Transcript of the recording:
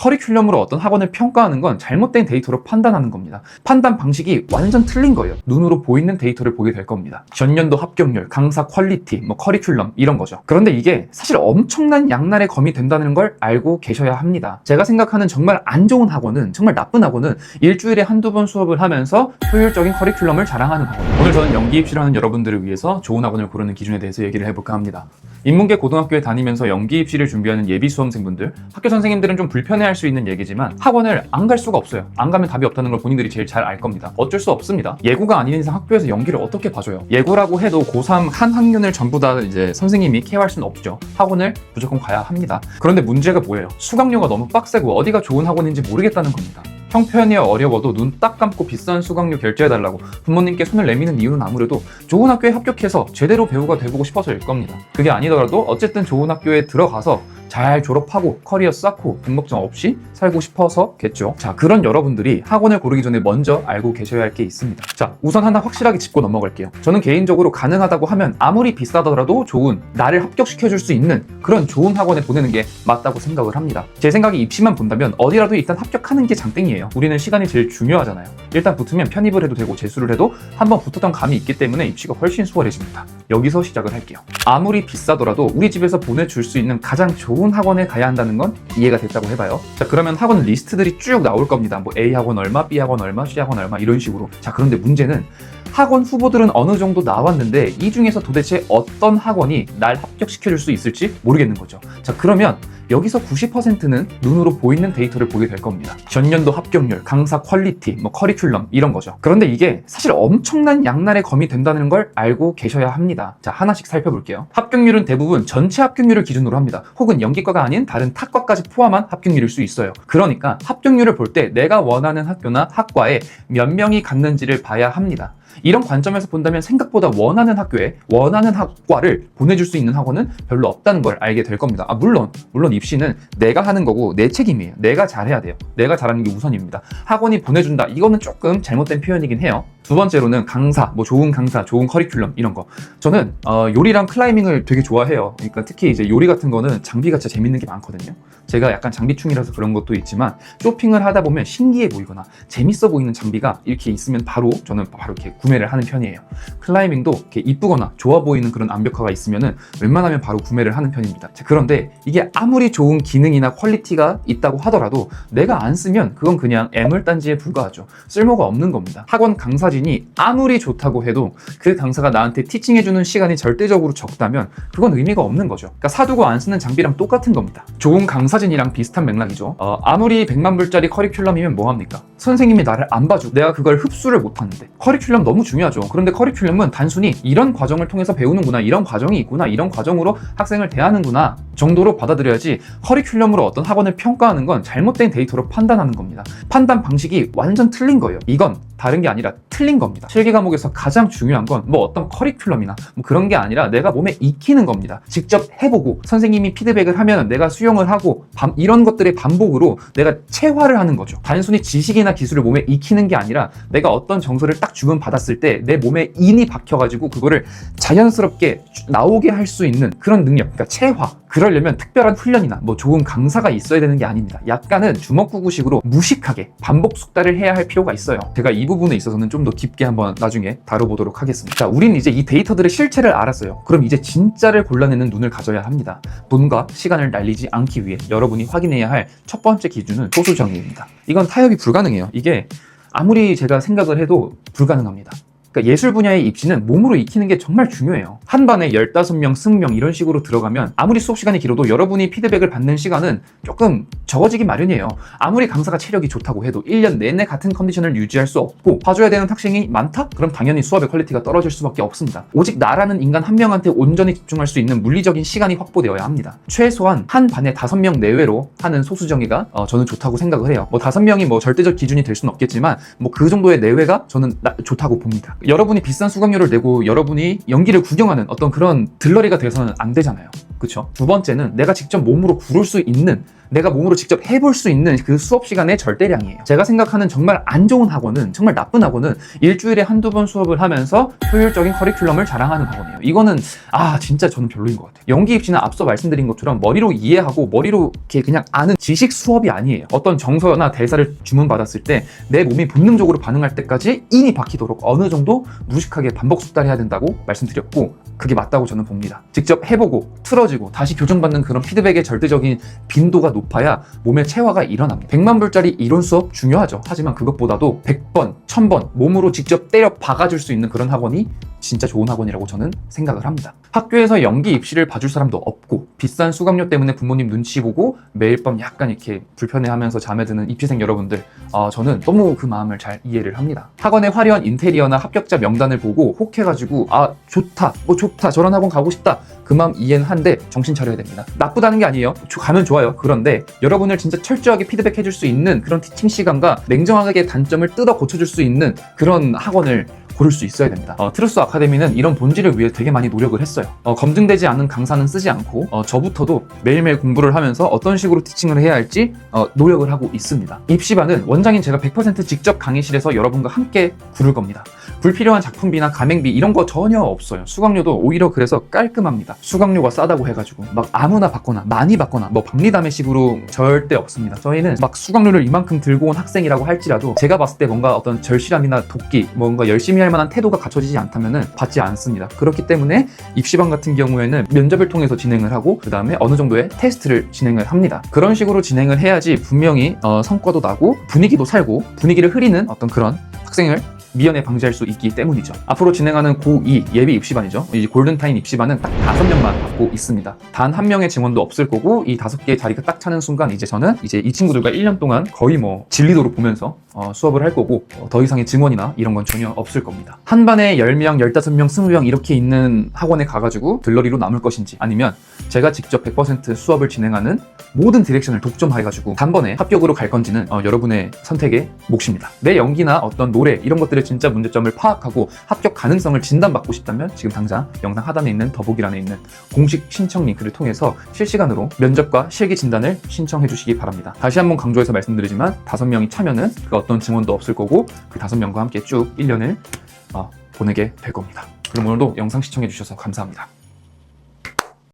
커리큘럼으로 어떤 학원을 평가하는 건 잘못된 데이터로 판단하는 겁니다. 판단 방식이 완전 틀린 거예요. 눈으로 보이는 데이터를 보게 될 겁니다. 전년도 합격률, 강사 퀄리티, 커리큘럼 이런 거죠. 그런데 이게 사실 엄청난 양날의 검이 된다는 걸 알고 계셔야 합니다. 제가 생각하는 정말 안 좋은 학원은, 정말 나쁜 학원은 일주일에 한두 번 수업을 하면서 효율적인 커리큘럼을 자랑하는 학원. 오늘 저는 연기 입시를 하는 여러분들을 위해서 좋은 학원을 고르는 기준에 대해서 얘기를 해볼까 합니다. 인문계 고등학교에 다니면서 연기 입시를 준비하는 예비 수험생분들, 학교 선생님들은 좀 불편해할 수 있는 얘기지만 학원을 안 갈 수가 없어요. 안 가면 답이 없다는 걸 본인들이 제일 잘 알 겁니다. 어쩔 수 없습니다. 예고가 아닌 이상 학교에서 연기를 어떻게 봐줘요? 예고라고 해도 고3 한 학년을 전부 다 이제 선생님이 케어할 수는 없죠. 학원을 무조건 가야 합니다. 그런데 문제가 뭐예요? 수강료가 너무 빡세고 어디가 좋은 학원인지 모르겠다는 겁니다. 형편이 어려워도 눈 딱 감고 비싼 수강료 결제해달라고 부모님께 손을 내미는 이유는 아무래도 좋은 학교에 합격해서 제대로 배우가 돼보고 싶어서일 겁니다. 그게 아니더라도 어쨌든 좋은 학교에 들어가서 잘 졸업하고 커리어 쌓고 돈 걱정 없이 살고 싶어서겠죠. 자, 그런 여러분들이 학원을 고르기 전에 먼저 알고 계셔야 할 게 있습니다. 자, 우선 하나 확실하게 짚고 넘어갈게요. 저는 개인적으로 가능하다고 하면 아무리 비싸더라도 좋은, 나를 합격시켜줄 수 있는 그런 좋은 학원에 보내는 게 맞다고 생각을 합니다. 제 생각에 입시만 본다면 어디라도 일단 합격하는 게 장땡이에요. 우리는 시간이 제일 중요하잖아요. 일단 붙으면 편입을 해도 되고 재수를 해도 한번 붙었던 감이 있기 때문에 입시가 훨씬 수월해집니다. 여기서 시작을 할게요. 아무리 비싸더라도 우리 집에서 보내줄 수 있는 가장 좋은 학원에 가야 한다는 건 이해가 됐다고 해봐요. 자, 그러면 학원 리스트들이 쭉 나올 겁니다. 뭐 A 학원 얼마, B 학원 얼마, C 학원 얼마 이런 식으로. 자, 그런데 문제는 학원 후보들은 어느 정도 나왔는데 이 중에서 도대체 어떤 학원이 날 합격시켜줄 수 있을지 모르겠는 거죠. 자, 그러면 여기서 90%는 눈으로 보이는 데이터를 보게 될 겁니다. 전년도 합격률, 강사 퀄리티, 커리큘럼 이런 거죠. 그런데 이게 사실 엄청난 양날의 검이 된다는 걸 알고 계셔야 합니다. 자, 하나씩 살펴볼게요. 합격률은 대부분 전체 합격률을 기준으로 합니다. 혹은 연기과가 아닌 다른 타과까지 포함한 합격률일 수 있어요. 그러니까 합격률을 볼 때 내가 원하는 학교나 학과에 몇 명이 갔는지를 봐야 합니다. 이런 관점에서 본다면 생각보다 원하는 학교에 원하는 학과를 보내줄 수 있는 학원은 별로 없다는 걸 알게 될 겁니다. 물론 입시는 내가 하는 거고 내 책임이에요. 내가 잘해야 돼요. 내가 잘하는 게 우선입니다. 학원이 보내준다, 이거는 조금 잘못된 표현이긴 해요. 두 번째로는 강사, 좋은 강사, 좋은 커리큘럼 이런 거. 저는 요리랑 클라이밍을 되게 좋아해요. 그러니까 특히 이제 요리 같은 거는 장비가 진짜 재밌는 게 많거든요. 제가 약간 장비충이라서 그런 것도 있지만 쇼핑을 하다 보면 신기해 보이거나 재밌어 보이는 장비가 이렇게 있으면 저는 바로 이렇게 구매를 하는 편이에요. 클라이밍도 이렇게 이쁘거나 좋아 보이는 그런 암벽화가 있으면은 웬만하면 바로 구매를 하는 편입니다. 자, 그런데 이게 아무리 좋은 기능이나 퀄리티가 있다고 하더라도 내가 안 쓰면 그건 그냥 애물단지에 불과하죠. 쓸모가 없는 겁니다. 학원 강사진이 아무리 좋다고 해도 그 강사가 나한테 티칭해주는 시간이 절대적으로 적다면 그건 의미가 없는 거죠. 그러니까 사두고 안 쓰는 장비랑 똑같은 겁니다. 좋은 강사진이랑 비슷한 맥락이죠. 아무리 100만 불짜리 커리큘럼이면 뭐합니까? 선생님이 나를 안 봐주고 내가 그걸 흡수를 못하는데. 커리큘럼 너무 중요하죠. 그런데 커리큘럼은 단순히 이런 과정을 통해서 배우는구나, 이런 과정이 있구나, 이런 과정으로 학생을 대하는구나 정도로 받아들여야지, 커리큘럼으로 어떤 학원을 평가하는 건 잘못된 데이터로 판단하는 겁니다. 판단 방식이 완전 틀린 거예요. 이건 다른 게 아니라 틀린 겁니다. 실기 과목에서 가장 중요한 건 어떤 커리큘럼이나 그런 게 아니라 내가 몸에 익히는 겁니다. 직접 해보고 선생님이 피드백을 하면 내가 수용을 하고 이런 것들의 반복으로 내가 체화를 하는 거죠. 단순히 지식이나 기술을 몸에 익히는 게 아니라 내가 어떤 정서를 딱 주문받았을 때 내 몸에 인이 박혀가지고 그거를 자연스럽게 나오게 할 수 있는 그런 능력, 그러니까 체화. 그러려면 특별한 훈련이나 좋은 강사가 있어야 되는 게 아닙니다. 약간은 주먹구구식으로 무식하게 반복 숙달을 해야 할 필요가 있어요. 제가 이 부분에 있어서는 좀 더 깊게 한번 나중에 다뤄보도록 하겠습니다. 자, 우리는 이제 이 데이터들의 실체를 알았어요. 그럼 이제 진짜를 골라내는 눈을 가져야 합니다. 돈과 시간을 날리지 않기 위해 여러분이 확인해야 할 첫 번째 기준은 소수 정의입니다. 이건 타협이 불가능해요. 이게 아무리 제가 생각을 해도 불가능합니다. 그러니까 예술 분야의 입시는 몸으로 익히는 게 정말 중요해요. 한 반에 15명, 20명 이런 식으로 들어가면 아무리 수업 시간이 길어도 여러분이 피드백을 받는 시간은 조금 적어지기 마련이에요. 아무리 강사가 체력이 좋다고 해도 1년 내내 같은 컨디션을 유지할 수 없고 봐줘야 되는 학생이 많다? 그럼 당연히 수업의 퀄리티가 떨어질 수밖에 없습니다. 오직 나라는 인간 한 명한테 온전히 집중할 수 있는 물리적인 시간이 확보되어야 합니다. 최소한 한 반에 5명 내외로 하는 소수 정의가 저는 좋다고 생각을 해요. 5명이 절대적 기준이 될 수는 없겠지만 그 정도의 내외가 저는 좋다고 봅니다. 여러분이 비싼 수강료를 내고 여러분이 연기를 구경하는 어떤 그런 들러리가 돼서는 안 되잖아요. 그쵸? 두 번째는 내가 직접 몸으로 구를 수 있는 내가 몸으로 직접 해볼 수 있는 그 수업 시간의 절대량이에요. 제가 생각하는 정말 안 좋은 학원은, 정말 나쁜 학원은 일주일에 한두 번 수업을 하면서 효율적인 커리큘럼을 자랑하는 학원이에요. 이거는 진짜 저는 별로인 것 같아요. 연기 입시는 앞서 말씀드린 것처럼 머리로 이해하고 머리로 이렇게 그냥 아는 지식 수업이 아니에요. 어떤 정서나 대사를 주문받았을 때 내 몸이 본능적으로 반응할 때까지 인이 박히도록 어느 정도 무식하게 반복 숙달해야 된다고 말씀드렸고, 그게 맞다고 저는 봅니다. 직접 해보고 틀어지고 다시 교정받는 그런 피드백의 절대적인 빈도가 높아야 몸의 체화가 일어납니다. 100만 불짜리 이론 수업 중요하죠. 하지만 그것보다도 100번, 1000번 몸으로 직접 때려 박아줄 수 있는 그런 학원이 진짜 좋은 학원이라고 저는 생각을 합니다. 학교에서 연기 입시를 봐줄 사람도 없고 비싼 수강료 때문에 부모님 눈치 보고 매일 밤 약간 이렇게 불편해하면서 잠에 드는 입시생 여러분들, 저는 너무 그 마음을 잘 이해를 합니다. 학원의 화려한 인테리어나 합격자 명단을 보고 혹해가지고 좋다, 좋다, 저런 학원 가고 싶다, 그 마음 이해는 한데 정신 차려야 됩니다. 나쁘다는 게 아니에요. 가면 좋아요. 그런데 여러분을 진짜 철저하게 피드백해줄 수 있는 그런 티칭 시간과 냉정하게 단점을 뜯어 고쳐줄 수 있는 그런 학원을 고를 수 있어야 됩니다. 트루스 아카데미는 이런 본질을 위해 되게 많이 노력을 했어요. 검증되지 않은 강사는 쓰지 않고 저부터도 매일매일 공부를 하면서 어떤 식으로 티칭을 해야 할지 노력을 하고 있습니다. 입시반은 원장인 제가 100% 직접 강의실에서 여러분과 함께 구를 겁니다. 불필요한 작품비나 가맹비 이런 거 전혀 없어요. 수강료도 오히려 그래서 깔끔합니다. 수강료가 싸다고 해가지고 막 아무나 받거나 많이 받거나 뭐 박리담회식으로 절대 없습니다. 저희는 막 수강료를 이만큼 들고 온 학생이라고 할지라도 제가 봤을 때 뭔가 어떤 절실함이나 도끼, 뭔가 열심히 할 만한 태도가 갖춰지지 않다면 받지 않습니다. 그렇기 때문에 입시반 같은 경우에는 면접을 통해서 진행을 하고 그 다음에 어느 정도의 테스트를 진행을 합니다. 그런 식으로 진행을 해야지 분명히 성과도 나고 분위기도 살고 분위기를 흐리는 어떤 그런 학생을 미연에 방지할 수 있기 때문이죠. 앞으로 진행하는 고2 예비 입시반이죠. 이 골든타임 입시반은 딱 5명만 받고 있습니다. 단 한 명의 증원도 없을 거고 이 5개의 자리가 딱 차는 순간 저는 이 친구들과 1년 동안 거의 뭐 진리도를 보면서 수업을 할 거고 더 이상의 증원이나 이런 건 전혀 없을 겁니다. 한 반에 10명, 15명, 20명 이렇게 있는 학원에 가가지고 들러리로 남을 것인지, 아니면 제가 직접 100% 수업을 진행하는 모든 디렉션을 독점해가지고 단번에 합격으로 갈 건지는 여러분의 선택의 몫입니다. 내 연기나 어떤 노래 이런 것들의 진짜 문제점을 파악하고 합격 가능성을 진단받고 싶다면 지금 당장 영상 하단에 있는 더보기란에 있는 공식 신청 링크를 통해서 실시간으로 면접과 실기 진단을 신청해 주시기 바랍니다. 다시 한번 강조해서 말씀드리지만 5명이 차면은 그 어떤 증언도 없을 거고 그 5명과 함께 쭉 1년을 보내게 될 겁니다. 그럼 오늘도 영상 시청해 주셔서 감사합니다.